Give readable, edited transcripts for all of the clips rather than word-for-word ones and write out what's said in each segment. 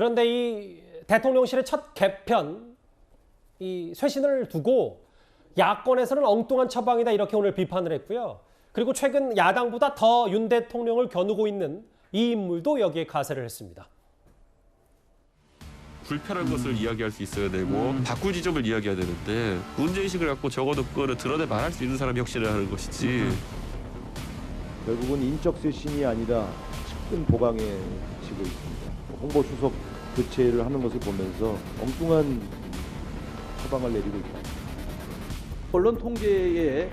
그런데 이 대통령실의 첫 개편, 이 쇄신을 두고 야권에서는 엉뚱한 처방이다 이렇게 오늘 비판을 했고요. 그리고 최근 야당보다 더 윤 대통령을 겨누고 있는 이 인물도 여기에 가세를 했습니다. 불편한 것을 이야기할 수 있어야 되고 바꿀 지점을 이야기해야 되는데 문제의식을 갖고 적어도 그거를 드러내 말할 수 있는 사람이 혁신을 하는 것이지. 결국은 인적 쇄신이 아니라 측근 보강에 지고 있습니다. 홍보 수석 교체를 하는 것을 보면서 엉뚱한 처방을 내리고 있다. 언론 통제의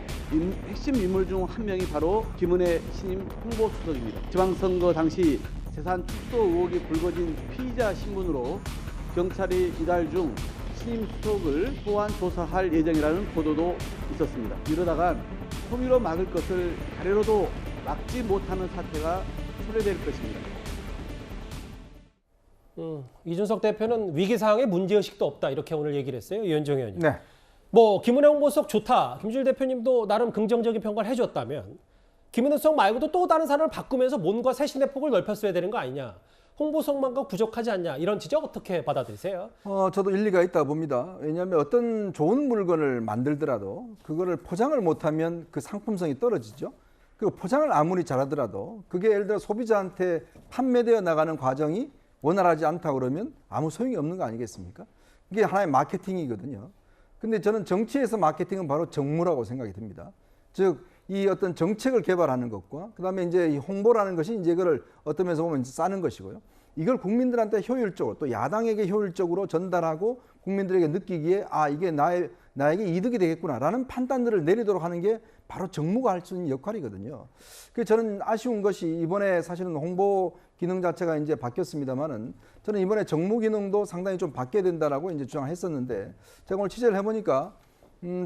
핵심 인물 중 한 명이 바로 김은혜 신임 홍보수석입니다. 지방선거 당시 재산 축소 의혹이 불거진 피의자 신분으로 경찰이 이달 중 신임 수석을 소환 조사할 예정이라는 보도도 있었습니다. 이러다간 호미로 막을 것을 가래로도 막지 못하는 사태가 초래될 것입니다. 이준석 대표는 위기 상황에 문제의식도 없다 이렇게 오늘 얘기를 했어요. 이현정 의원님. 네. 뭐 김은혜 홍보수석 좋다. 김준일 대표님도 나름 긍정적인 평가를 해줬다면 김은혜 수석 말고도 또 다른 사람을 바꾸면서 뭔가 쇄신의 폭을 넓혔어야 되는 거 아니냐. 홍보수석만과 부족하지 않냐. 이런 지적 어떻게 받아들이세요? 저도 일리가 있다 봅니다. 왜냐하면 어떤 좋은 물건을 만들더라도 그거를 포장을 못하면 그 상품성이 떨어지죠. 그리고 포장을 아무리 잘하더라도 그게 예를 들어 소비자한테 판매되어 나가는 과정이 원활하지 않다 그러면 아무 소용이 없는 거 아니겠습니까? 이게 하나의 마케팅이거든요. 근데 저는 정치에서 마케팅은 바로 정무라고 생각이 듭니다. 즉, 이 어떤 정책을 개발하는 것과 그다음에 이제 이 홍보라는 것이 이제 이거를 어떤 면에서 보면 싸는 것이고요. 이걸 국민들한테 효율적으로 또 야당에게 효율적으로 전달하고 국민들에게 느끼기에 아, 이게 나에게 이득이 되겠구나라는 판단들을 내리도록 하는 게 바로 정무가 할 수 있는 역할이거든요. 그래서 저는 아쉬운 것이 이번에 사실은 홍보 기능 자체가 이제 바뀌었습니다만은 저는 이번에 정무 기능도 상당히 좀 바뀌어야 된다라고 이제 주장했었는데 제가 오늘 취재를 해보니까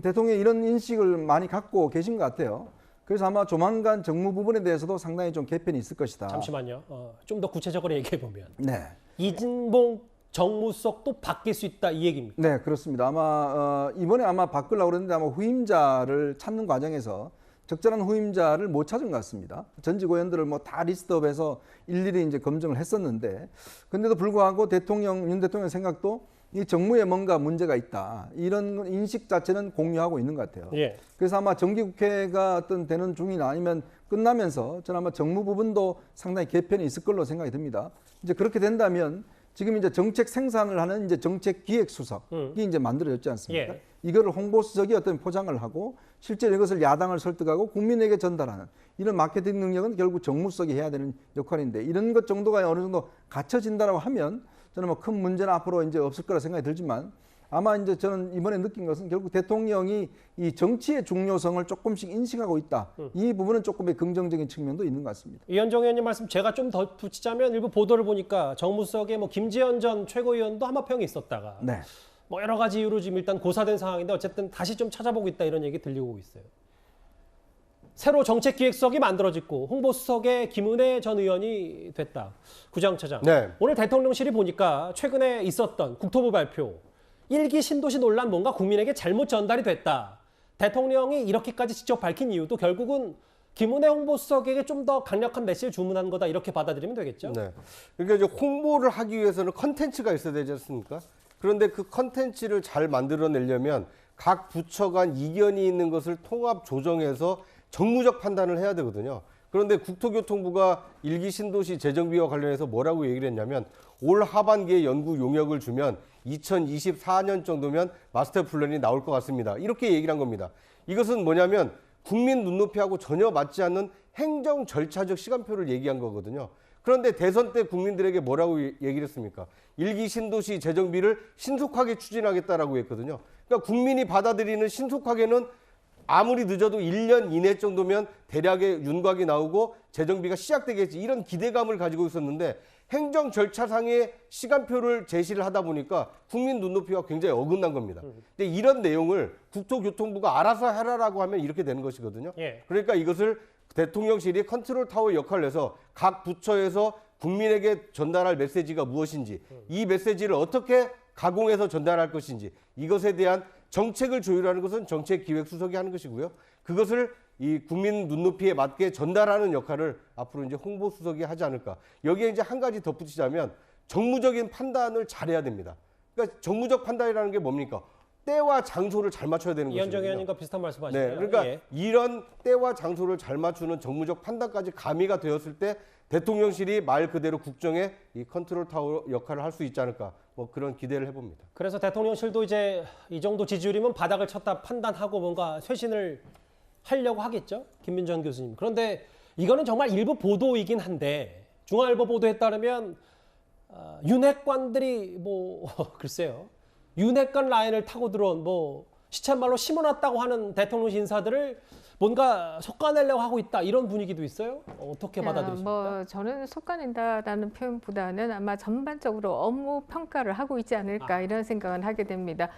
대통령이 이런 인식을 많이 갖고 계신 것 같아요. 그래서 아마 조만간 정무 부분에 대해서도 상당히 좀 개편이 있을 것이다. 잠시만요. 좀 더 구체적으로 얘기해 보면 네. 이진봉 정무수석도 바뀔 수 있다 이 얘기입니까? 네, 그렇습니다. 아마 이번에 아마 바꾸려고 그랬는데 아마 후임자를 찾는 과정에서 적절한 후임자를 못 찾은 것 같습니다. 전직 의원들을 뭐 다 리스트업해서 일일이 이제 검증을 했었는데, 근데도 불구하고 윤 대통령 생각도 이 정무에 뭔가 문제가 있다 이런 인식 자체는 공유하고 있는 것 같아요. 예. 그래서 아마 정기국회가 어떤 되는 중이나 아니면 끝나면서 저는 아마 정무 부분도 상당히 개편이 있을 걸로 생각이 듭니다. 이제 그렇게 된다면 지금 이제 정책 생산을 하는 이제 정책기획수석이 이제 만들어졌지 않습니까? 예. 이거를 홍보수석이 어떤 포장을 하고 실제로 이것을 야당을 설득하고 국민에게 전달하는 이런 마케팅 능력은 결국 정무수석이 해야 되는 역할인데 이런 것 정도가 어느 정도 갖춰진다라고 하면 저는 뭐 큰 문제는 앞으로 이제 없을 거라 생각이 들지만 아마 이제 저는 이번에 느낀 것은 결국 대통령이 이 정치의 중요성을 조금씩 인식하고 있다. 이 부분은 조금의 긍정적인 측면도 있는 것 같습니다. 이현정 의원님 말씀 제가 좀 더 붙이자면 일부 보도를 보니까 정무수석에 뭐 김재현 전 최고위원도 한마평이 있었다가 네. 뭐 여러 가지 이유로 지금 일단 고사된 상황인데 어쨌든 다시 좀 찾아보고 있다 이런 얘기 들리고 있어요. 새로 정책기획수석이 만들어지고 홍보수석에 김은혜 전 의원이 됐다. 구장차장. 네. 오늘 대통령실이 보니까 최근에 있었던 국토부 발표 1기 신도시 논란 뭔가 국민에게 잘못 전달이 됐다. 대통령이 이렇게까지 직접 밝힌 이유도 결국은 김은혜 홍보수석에게 좀 더 강력한 메시지를 주문한 거다 이렇게 받아들이면 되겠죠? 네. 그러니까 이제 홍보를 하기 위해서는 컨텐츠가 있어야 되지 않습니까? 그런데 그 컨텐츠를 잘 만들어내려면 각 부처 간 이견이 있는 것을 통합 조정해서 정무적 판단을 해야 되거든요. 그런데 국토교통부가 1기 신도시 재정비와 관련해서 뭐라고 얘기를 했냐면 올 하반기에 연구 용역을 주면 2024년 정도면 마스터 플랜이 나올 것 같습니다. 이렇게 얘기를 한 겁니다. 이것은 뭐냐면 국민 눈높이하고 전혀 맞지 않는 행정 절차적 시간표를 얘기한 거거든요. 그런데 대선 때 국민들에게 뭐라고 얘기를 했습니까? 1기 신도시 재정비를 신속하게 추진하겠다라고 했거든요. 그러니까 국민이 받아들이는 신속하게는 아무리 늦어도 1년 이내 정도면 대략의 윤곽이 나오고 재정비가 시작되겠지 이런 기대감을 가지고 있었는데 행정 절차상의 시간표를 제시를 하다 보니까 국민 눈높이와 굉장히 어긋난 겁니다. 근데 이런 내용을 국토교통부가 알아서 해라라고 하면 이렇게 되는 것이거든요. 예. 그러니까 이것을 대통령실이 컨트롤 타워 역할을 해서 각 부처에서 국민에게 전달할 메시지가 무엇인지 이 메시지를 어떻게 가공해서 전달할 것인지 이것에 대한 정책을 조율하는 것은 정책기획수석이 하는 것이고요. 그것을 이 국민 눈높이에 맞게 전달하는 역할을 앞으로 이제 홍보수석이 하지 않을까. 여기에 이제 한 가지 덧붙이자면 정무적인 판단을 잘해야 됩니다. 그러니까 정무적 판단이라는 게 뭡니까? 때와 장소를 잘 맞춰야 되는 이현정 것이거든요. 의원님과 비슷한 말씀하시네요. 네, 그러니까 예. 이런 때와 장소를 잘 맞추는 정무적 판단까지 가미가 되었을 때 대통령실이 말 그대로 국정의 이 컨트롤 타워 역할을 할 수 있지 않을까, 뭐 그런 기대를 해봅니다. 그래서 대통령실도 이제 이 정도 지지율이면 바닥을 쳤다 판단하고 뭔가 쇄신을 하려고 하겠죠. 김민정 교수님. 그런데 이거는 정말 일부 보도이긴 한데 중앙일보 보도에 따르면 윤핵관들이 뭐 글쎄요. 윤핵관 라인을 타고 들어온 뭐 시쳇말로 심어놨다고 하는 대통령실 인사들을 뭔가 솎아내려고 하고 있다 이런 분위기도 있어요. 어떻게 받아들이십니까? 뭐 저는 솎아낸다라는 표현보다는 아마 전반적으로 업무 평가를 하고 있지 않을까 이런 생각은 하게 됩니다.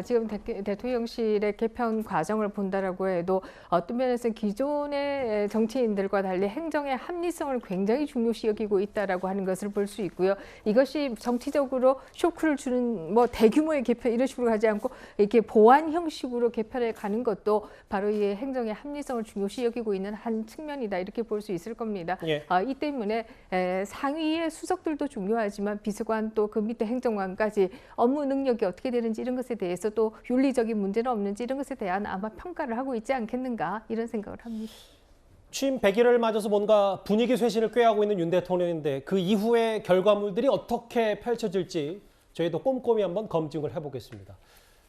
지금 대통령실의 개편 과정을 본다라고 해도 어떤 면에서 기존의 정치인들과 달리 행정의 합리성을 굉장히 중요시 여기고 있다라고 하는 것을 볼 수 있고요. 이것이 정치적으로 쇼크를 주는 뭐 대규모의 개편 이런 식으로 가지 않고 이렇게 보완 형식으로 개편해 가는 것도 바로 이 행정의 합리성을 중요시 여기고 있는 한 측면이다 이렇게 볼 수 있을 겁니다. 예. 이 때문에 상위의 수석들도 중요하지만 비서관 또 그 밑에 행정관까지 업무 능력이 어떻게 되는지 이런 것에 대해서 또 윤리적인 문제는 없는지 이런 것에 대한 아마 평가를 하고 있지 않겠는가 이런 생각을 합니다. 취임 100일을 맞아서 뭔가 분위기 쇄신을 꾀하고 있는 윤 대통령인데 그 이후의 결과물들이 어떻게 펼쳐질지 저희도 꼼꼼히 한번 검증을 해보겠습니다.